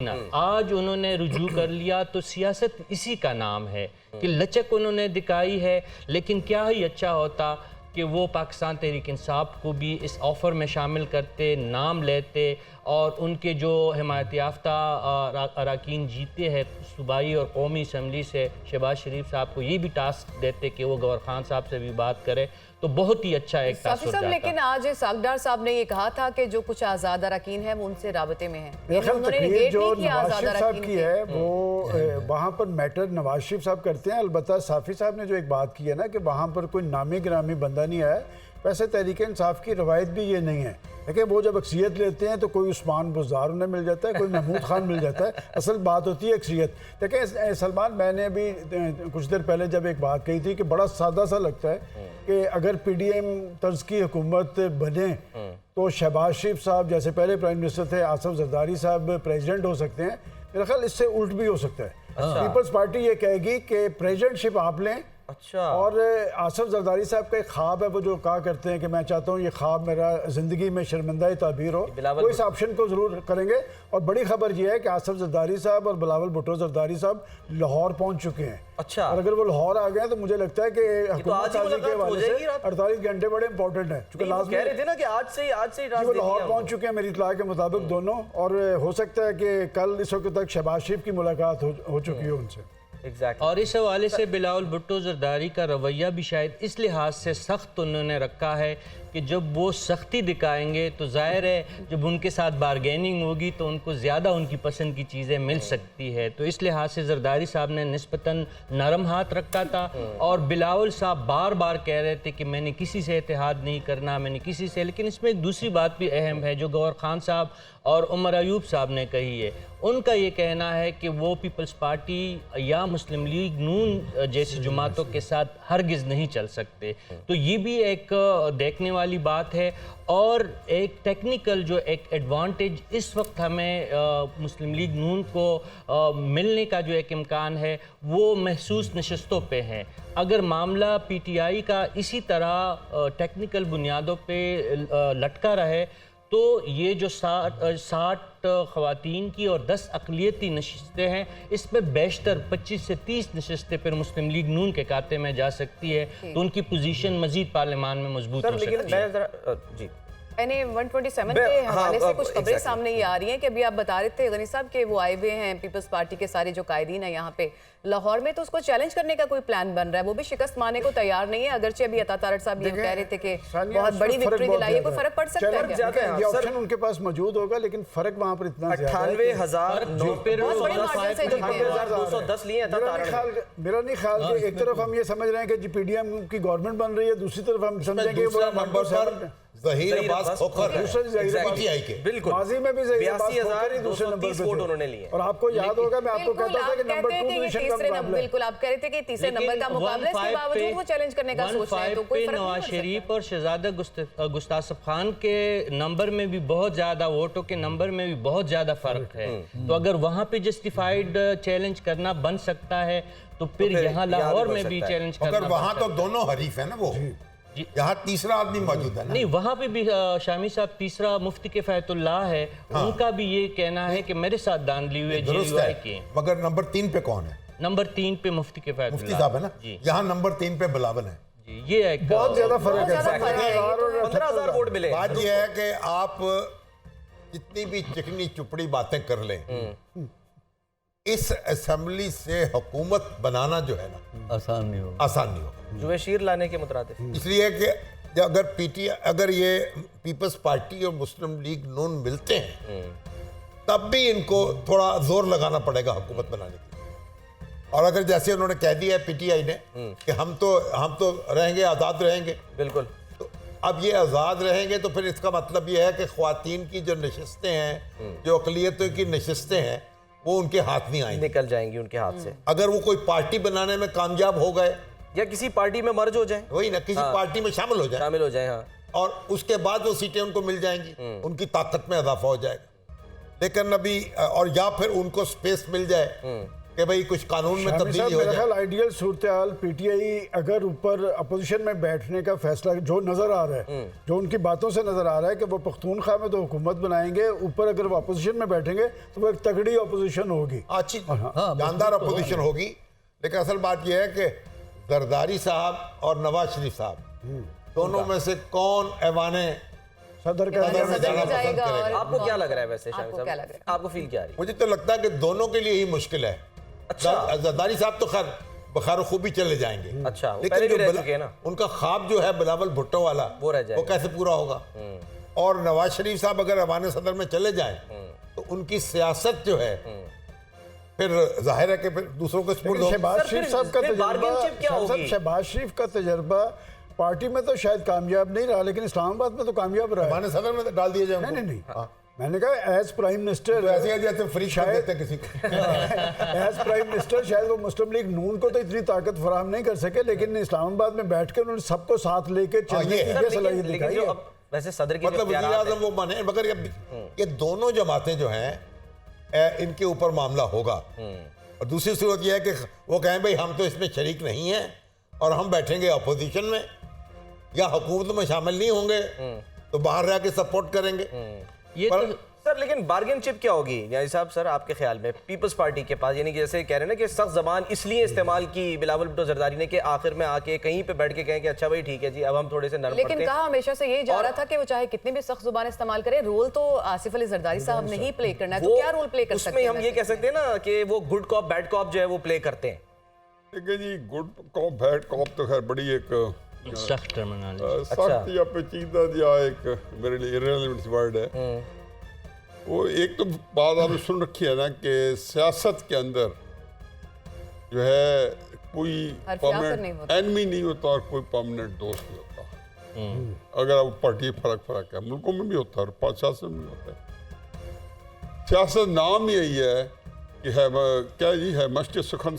आज उन्होंने रुजू कर लिया तो सियासत इसी का नाम है कि लचक उन्होंने दिखाई है। लेकिन क्या ही अच्छा होता कि वो पाकिस्तान तहरीक इंसाफ को भी इस ऑफ़र में शामिल करते, नाम लेते और उनके जो हिमायत याफ्ता अरकान जीते हैं सूबाई और कौमी असम्बली से शहबाज शरीफ साहब को ये भी टास्क देते कि वो गौहर खान साहब से भी बात करे, तो बहुत ही अच्छा एक तासुर जाता। लेकिन आज सागदार साहब ने ये कहा था कि जो कुछ आज़ाद अरकान है वो उनसे राबते में है। जो नवाज शरीफ साहब की है वो वहाँ पर मैटर नवाज शरीफ साहब करते हैं। अलबत्ता साफ़ी साहब ने जो एक बात की है ना कि वहाँ पर कोई नामी गिरामी बंदा नहीं आया, वैसे तहरीक इंसाफ की रवायत भी ये नहीं है। देखिए वो जब अक्सियत लेते हैं तो कोई उस्मान बुज़दार उन्हें मिल जाता है, कोई महमूद खान मिल जाता है। असल बात होती है अक्सियत। देखिए सलमान, मैंने अभी कुछ देर पहले जब एक बात कही थी कि बड़ा सादा सा लगता है कि अगर PDM तर्ज की हुकूमत बने तो शहबाज शरीफ साहब जैसे पहले प्राइम मिनिस्टर थे, आसिफ जरदारी साहब प्रेसिडेंट हो सकते हैं। मेरा ख्याल इससे उल्ट भी हो सकता है। पीपल्स पार्टी ये कहेगी कि प्रेसिडेंटशिप आप लें। अच्छा। और आसिफ जरदारी साहब का एक ख्वाब है, वो जो कहा करते हैं कि मैं चाहता हूँ ये ख्वाब मेरा ज़िंदगी में शर्मिंदा ताबीर हो, वो इस ऑप्शन को ज़रूर करेंगे। और बड़ी खबर ये है कि आसिफ जरदारी साहब और बिलावल भुट्टो जरदारी साहब लाहौर पहुँच चुके हैं। अच्छा। और अगर वो लाहौर आ गए तो मुझे लगता है कि हुकूमत साजी के हवाले से 48 घंटे बड़े इंपॉर्टेंट है, क्योंकि लाजमी कह रहे थे ना कि आज से वो लाहौर पहुँच चुके हैं मेरी इत्तला के मुताबिक दोनों। और हो सकता है कि कल इस वक्त तक शहबाज शरीफ की मुलाकात हो चुकी है उनसे। और इस हवाले से बिलावल भुट्टो जरदारी का रवैया भी शायद इस लिहाज से सख्त उन्होंने रखा है कि जब वो सख्ती दिखाएंगे तो जाहिर है जब उनके साथ बारगेनिंग होगी तो उनको ज़्यादा उनकी पसंद की चीज़ें मिल सकती है। तो इस लिहाज से जरदारी साहब ने निस्बतन नरम हाथ रखा था। और बिलावल साहब बार बार कह रहे थे कि मैंने किसी से इत्तेहाद नहीं करना, मैंने किसी से। लेकिन इसमें एक दूसरी बात भी अहम है जो गौहर खान साहब और उमर अयूब साहब ने कही है। उनका ये कहना है कि वो पीपल्स पार्टी या मुस्लिम लीग नून जैसी जमातों के साथ हरगिज़ नहीं चल सकते। तो ये भी एक देखने वाली बात है। और एक टेक्निकल जो एक एडवांटेज इस वक्त हमें मुस्लिम लीग नून को मिलने का जो एक इम्कान है वो महसूस नशस्तों पे है। अगर मामला PTI का इसी तरह टेक्निकल बुनियादों पे लटका रहे तो ये जो 60 ख़वातीन की और 10 अक़लियती नशिस्तें हैं, इसमें बेशतर 25 से 30 नशिस्तें फिर मुस्लिम लीग नून के खाते में जा सकती है, तो उनकी पोजीशन मज़ीद पार्लियामान में मजबूत हो सकती है। जी यानी 127 के हवाले से कुछ खबरें सामने ये आ रही हैं कि अभी आप बता रहे थे गनी साहब के वो आए हुए हैं पीपल्स पार्टी के सारे जो कायदीन है यहाँ पे लाहौर में, तो उसको चैलेंज करने का कोई प्लान बन रहा है। वो भी शिकस्त मानने को तैयार नहीं है, अगरचे अभी अता तारड़ साहब ये कह रहे थे कि बहुत बड़ी विक्ट्री दिलाई है। कोई फर्क पड़ सकता है क्या? ये ऑप्शन उनके पास मौजूद होगा लेकिन फर्क वहाँ पर इतना 98,210 लिए। मेरा नहीं ख्याल कि एक तरफ हम ये समझ रहे हैं कि PDM की गवर्नमेंट बन रही है, दूसरी तरफ हम समझेंगे बिल्कुल माजी में भी 82,230 वोट उन्होंने लिए। और आपको याद होगा मैं आपको कहता था कि नंबर 2 पोजीशन का मुकाबला। बिल्कुल आप कह रहे थे कि तीसरे नंबर का मुकाबला, इसके बावजूद वो चैलेंज करने का सोच रहे हैं, तो कोई फर्क नहीं नवाज शरीफ और शहजादा गुस्तासफ खान के नंबर में भी बहुत ज्यादा, वोटों के नंबर में भी बहुत ज्यादा फर्क है। तो अगर वहां पे जस्टिफाइड चैलेंज करना बन सकता है तो फिर यहाँ लाहौर में भी चैलेंज करना। अगर वहां तो दोनों हरीफ है ना, वो यहाँ तीसरा आदमी मौजूद है ना? नहीं, वहाँ पे भी शामी साहब तीसरा मुफ्ती किफायतुल्लाह है। उनका भी ये कहना है कि मेरे साथ दांधली हुए JUI के। मगर नंबर 3 पे कौन है? नंबर 3 पे मुफ्ती किफायतुल्लाह मुफ्ती साहब है ना? यहाँ नंबर 3 पे बिलावल है। ये एक बहुत ज्यादा फर्क है। 15,000 वोट मिले। बात ये है कि आप जितनी भी चिकनी चुपड़ी बातें कर लें, इस असेंबली से हुकूमत बनाना जो है ना आसान नहीं होगा। जुवेशीर लाने के मुतरादिफ। इसलिए कि अगर ये पीपल्स पार्टी और मुस्लिम लीग नून मिलते हैं तब भी इनको थोड़ा जोर लगाना पड़ेगा हुकूमत बनाने के लिए। और अगर जैसे उन्होंने कह दिया है PTI ने कि हम तो रहेंगे, आज़ाद रहेंगे, बिल्कुल, तो अब ये आज़ाद रहेंगे तो फिर इसका मतलब ये है कि ख्वातीन की जो नशिस्तें हैं, जो अक़लियतों की नशिस्तें हैं, वो उनके हाथ नहीं आएंगी, निकल जाएंगी उनके हाथ से। अगर वो कोई पार्टी बनाने में कामयाब हो गए या किसी पार्टी में मर्ज हो जाए, वही ना, किसी पार्टी में शामिल हो जाए, हाँ, और उसके बाद वो सीटें उनको मिल जाएंगी, उनकी ताकत में इजाफा हो जाएगा। लेकिन अभी और या फिर उनको स्पेस मिल जाए कि भाई कुछ कानून में शामी तब्दीली साहब, हो मेरा जाए। ख्याल आइडियल सूरत हाल पीटीआई अगर ऊपर अपोजिशन में बैठने का फैसला जो नजर आ रहा है, जो उनकी बातों से नजर आ रहा है कि वो पख्तूनख्वा में तो हुकूमत बनाएंगे, ऊपर अगर वो अपोजिशन में बैठेंगे तो वो एक तगड़ी अपोजिशन होगी। अच्छी जानदार अपोजिशन होगी। लेकिन असल बात यह है कि जरदारी साहब और नवाज शरीफ साहब दोनों में से कौन ऐवाने सदर का सदर में जाना जाएगा पसंद करेगा? और आपको क्या लग रहा है वैसे शामी आपको क्या साहब? लग रहा है? आपको फील क्या आ रही है? मुझे तो लगता है कि दोनों के लिए ही मुश्किल है। अच्छा। जरदारी साहब तो खैर बखार खूबी चले जाएंगे, अच्छा, वो पहले भी रह चुके हैं ना। उनका ख्वाब जो है बिलावल भुट्टो वाला वो रह जाएगा। वो कैसे पूरा होगा? और नवाज शरीफ साहब अगर ऐवान सदर में चले जाएं तो उनकी सियासत जो है फिर जाहिर है कि फिर दूसरों को स्पुर्द हो। शहबाज सर, शरीफ फिर साहब का इसमें तजर्बा, bargain chip क्या साहब, होगी? शहबाज शरीफ का तजर्बा पार्टी में तो शायद कामयाब नहीं रहा, लेकिन इस्लामाबाद में तो कामयाब रहा है। ऐवान सदर में डाल दिए जाए नहीं उनको। नहीं नहीं, मैंने कहा एज प्राइम मिनिस्टर, तो ऐसे ही जैसे फ्री कर शायद- देते हैं किसी को। एज प्राइम मिनिस्टर शायद वो मुस्लिम लीग नून को तो इतनी ताकत फराहम नहीं कर सके, लेकिन इस्लामाबाद में बैठ के उन्होंने सबको साथ लेके चलने ये की है। क्या सर, सलाहियत लेकिन दिखाई जो है। अब वैसे सदर की जो मतलब वज़ीर इख्तियारात आज़म वो माने, मगर ये दोनों जमातें जो हैं इनके ऊपर मामला होगा। और दूसरी सूरत यह है कि वो कहें भाई हम तो इसमें शरीक नहीं हैं और हम बैठेंगे अपोजिशन में या हुकूमत में शामिल नहीं होंगे तो बाहर रह के सपोर्ट करेंगे। ये पर- तो सर, लेकिन बार्गेन चिप क्या होगी यानी साहब? सर, आपके ख्याल में पीपल्स पार्टी के पास, यानी कि जैसे कह रहे हैं ना कि सख्त जबान इसलिए इस्तेमाल की बिलावल भुट्टो जरदारी ने कि आखिर में आके कहीं पे बैठ के कहें कि अच्छा भाई ठीक है जी, अब हम थोड़े से नरम लेकिन पड़ते कहा हैं। हमेशा से यही जा और- रहा था कि वो चाहे कितनी भी सख्त जुबान इस्तेमाल करे, रोल तो आसिफ अली जरदारी साहब ने ही प्ले करना है। तो क्या रोल प्ले कर सकते उसमें हैं? हम ये कह सकते हैं ना कि वो गुड कॉप बैड कॉप जो है वो प्ले करते हैं। देखिए जी, गुड कॉप बैड कॉप तो खैर बड़ी एक सख्त टर्मिनोलॉजी। सख्त या पेचीदा या एक मेरे लिए इररिलेवेंट वर्ड है। वो एक तो बात आपने सुन रखी है ना कि सियासत के अंदर जो है कोई हर फियाफर नहीं परमानेंट होता। एनमी नहीं होता और कोई परमानेंट दोस्त नहीं होता। अगर आप पार्टी फर्क है, मुल्कों में भी होता है और सियासत में भी होता है। सियासत नाम यही है कि है क्या जी है मश्क सुखन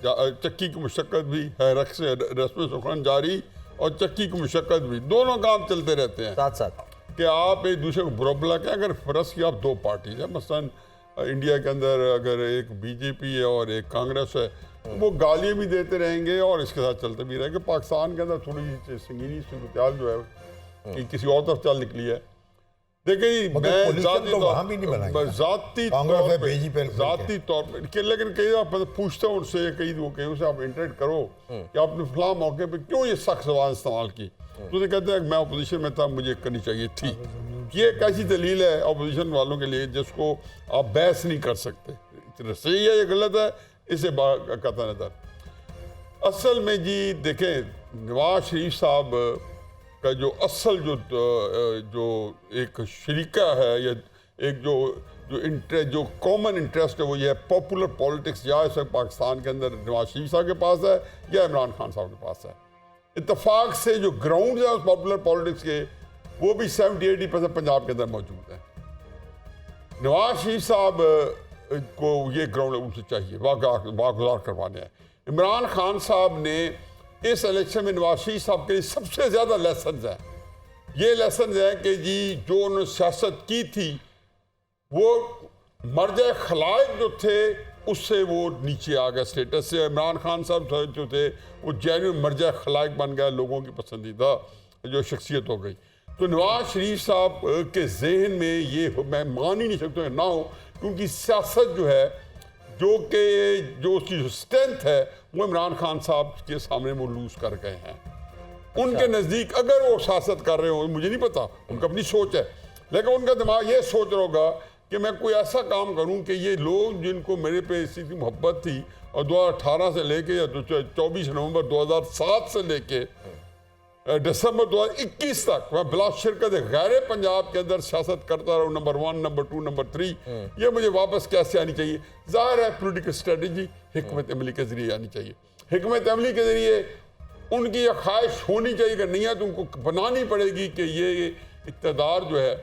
चक्की की मुशक्क़त भी है, रक्स रस्म सुखन जारी और चक्की की मुशक्क़त भी, दोनों काम चलते रहते हैं साथ साथ कि आप एक दूसरे को बुरा भला कहें। अगर फर्ज की आप दो पार्टीज है, मसलन इंडिया के अंदर अगर एक बीजेपी है और एक कांग्रेस है, तो वो गालियाँ भी देते रहेंगे और इसके साथ चलते भी रहेंगे। पाकिस्तान के अंदर थोड़ी सी संगीनी सूरत जो है कि किसी और तरफ चल निकली है। देखिए मगर मैं पोजीशन तो वहाँ भी नहीं बनाई ना। जाती कांग्रेस तौर है, पे बीजेपी जाती तौर पे लेकिन कई आप पूछते हो उनसे, कई वो कहीं से आप इंटरेक्ट करो कि आपने फलां मौके पे क्यों ये सख्त ज़बान इस्तेमाल की, तो ये कहते हैं कि मैं अपोजिशन में था, मुझे करनी चाहिए थी। ये एक ऐसी दलील है अपोजिशन वालों के लिए जिसको आप बहस नहीं कर सकते। सही है, ये गलत है, इसे कता नजर। असल में जी देखें, नवाज शरीफ साहब का जो असल जो एक शरीका है या एक जो कॉमन इंटरेस्ट है वो ये है पॉपुलर पॉलिटिक्स, या इस वक्त पाकिस्तान के अंदर नवाज शरीफ साहब के पास है या इमरान खान साहब के पास है। इत्तेफाक से जो ग्राउंड है उस पॉपुलर पॉलिटिक्स के, वो भी 70-80% पंजाब के अंदर मौजूद है। नवाज शरीफ साहब को ये ग्राउंड उनसे चाहिए, वागुजार करवाने हैं। इमरान खान साहब ने इस इलेक्शन में नवाज शरीफ साहब के लिए सबसे ज़्यादा लेसन है। ये लेसन है कि जी जो उन्होंने सियासत की थी वो मर्ज खलाइक जो थे उससे वो नीचे आ गया स्टेटस से। इमरान खान साहब जो थे वो जेन्युइन मर्ज खलाइक बन गया, लोगों की पसंदीदा जो शख्सियत हो गई। तो नवाज शरीफ साहब के जहन में ये मैं मान ही नहीं सकता ना हो, क्योंकि सियासत जो है जो उसकी जो स्ट्रेंथ है वो इमरान खान साहब के सामने वो लूज कर गए हैं। उनके नज़दीक अगर वो सियासत कर रहे हो, मुझे नहीं पता, उनका अपनी सोच है, लेकिन उनका दिमाग ये सोच रहा होगा कि मैं कोई ऐसा काम करूं कि ये लोग जिनको मेरे पे इसी की मोहब्बत थी और 2018 से लेके या 24 नवंबर 2007 से लेके दिसंबर 2021 तक मैं बिला शिरकत गैर पंजाब के अंदर सियासत करता रहूं, नंबर 1, नंबर 2, नंबर 3, ये मुझे वापस कैसे आनी चाहिए? ज़ाहिर है पॉलिटिकल स्ट्रेटजी हिकमत अमली के ज़रिए आनी चाहिए। हिकमत अमली के ज़रिए उनकी यह ख्वाहिश होनी चाहिए कि नहीं है तो उनको बनानी पड़ेगी कि ये इक़्तिदार जो है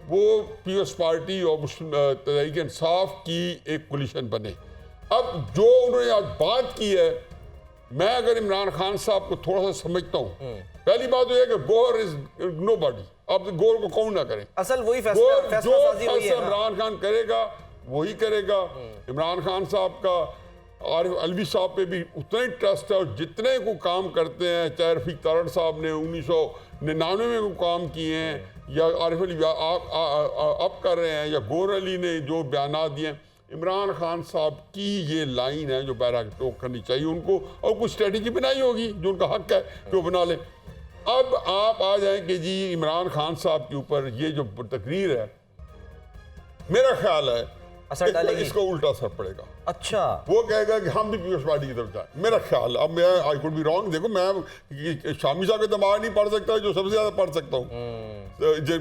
वो पीपल्स पार्टी और मुस्लिम तहरीक इंसाफ की एक कोलिशन बने। अब जो उन्होंने आज बात की है, मैं अगर इमरान खान साहब को थोड़ा सा समझता हूँ, पहली बात तो यह कि गौर इज नोबॉडी, आप गौर को कौन ना करें। असल वही जो फैसला फैसला इमरान खान करेगा वही करेगा। इमरान खान साहब का आरिफ अलवी साहब पे भी उतना ही ट्रस्ट है, और जितने को काम करते हैं, चाहे रफीक तारड़ साहब ने 1999 में को काम किए हैं, या आरिफ अली अब कर रहे हैं, या गौर अली ने जो बयान दिए हैं, इमरान खान साहब की ये लाइन है जो बैरक टोक करनी चाहिए उनको, और कुछ स्ट्रेटजी बनाई होगी जो उनका हक है कि वो बना लें। अब आप आ जाएं कि जी इमरान खान साहब के ऊपर ये जो तकरीर है, मेरा ख्याल है असर डालेगी, इसको उल्टा असर पड़ेगा। अच्छा, वो कहेगा कि हम भी पीपल्स पार्टी की तरफ जाए, मेरा ख्याल। अब मैं आई कुड बी रॉन्ग, देखो मैं शामी साहब के दिमाग नहीं पढ़ सकता जो सबसे ज्यादा पढ़ सकता हूँ।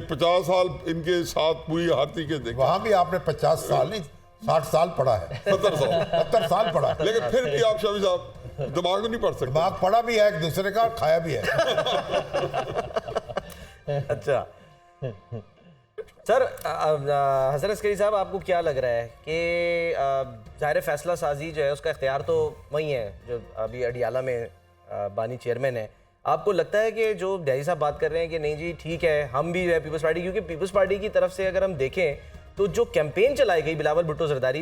50 साल इनके साथ पूरी हर तरीके देखे, वहाँ भी आपने 50 साल नहीं 60 साल पढ़ा है, 70 साल पढ़ा है। लेकिन फिर भी आप शामी साहब दिमाग तो नहीं पढ़ सकते। दिमाग पढ़ा भी है एक दूसरे का, और खाया भी है। अच्छा सर, हसन अस्करी साहब, आपको क्या लग रहा है कि ज़ाहिर फैसला साजी जो है उसका इख्तियार तो वही है जो अभी अडियाला में बानी चेयरमैन है। आपको लगता है कि जो दयाई साहब बात कर रहे हैं कि नहीं जी ठीक है, हम भी जो है पीपल्स पार्टी, क्योंकि पीपल्स पार्टी की तरफ से अगर हम देखें तो जो कैंपेन चलाई गई बिलावल भुट्टो जरदारी